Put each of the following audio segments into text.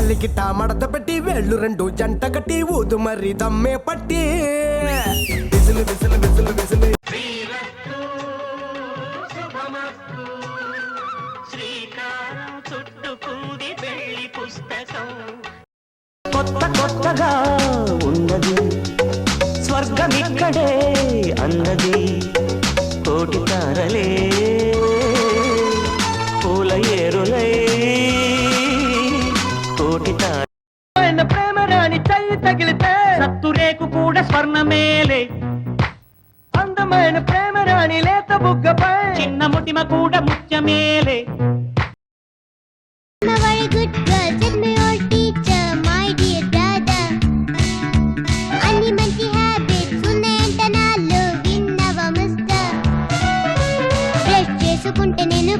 కాలికిట మడత పెట్టి వేళ్ళు రెండు జంట కట్టి ఊదు మరి దమ్మే పట్టి విసులు విసులు విసులు విసులు కొత్త కొత్తగా ఉన్నది స్వర్గం ఇక్కడే అన్నది కోటి తారలే పూల ఏరులై కోటి తార ప్రేమ రాణి చెయ్యి తగిలితే సత్తురేకు కూడా స్వర్ణమేలే అందమైన ప్రేమ రాణి లేత బుగ్గపై చిన్న ముటిమ కూడా ముత్యమేలే I'm a very good girl, said my old teacher, my dear brother. Anni manchi habits, unne ante nallu vinnava mister. Brush chesukunte nenu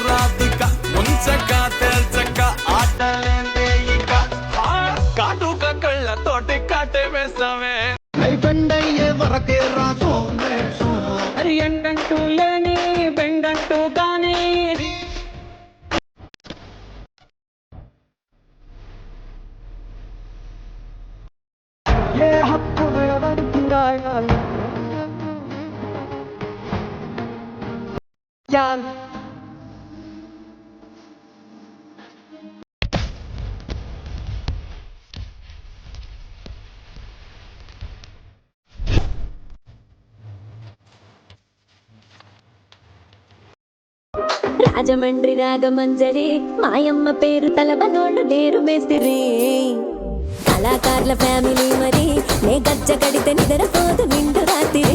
Radhika ముంచక తెల్చక ఆటలేందే ఇక కాటుక కళ్ళతోటి కాటే వేస్తావే కొండయ్యే వరకే రాసో అది ఎండంటూ లేని బెండంటూ కానీ ఏ హక్కు రాజమండ్రి రాగమంజరి మాయమ్మ పేరు తలబనోళ్ళు లేరు మేస్తిరి కళాకారుల ఫ్యామిలీ మరి నే గజ్జ కడితే నిద్రపోదు నిండు రాత్రి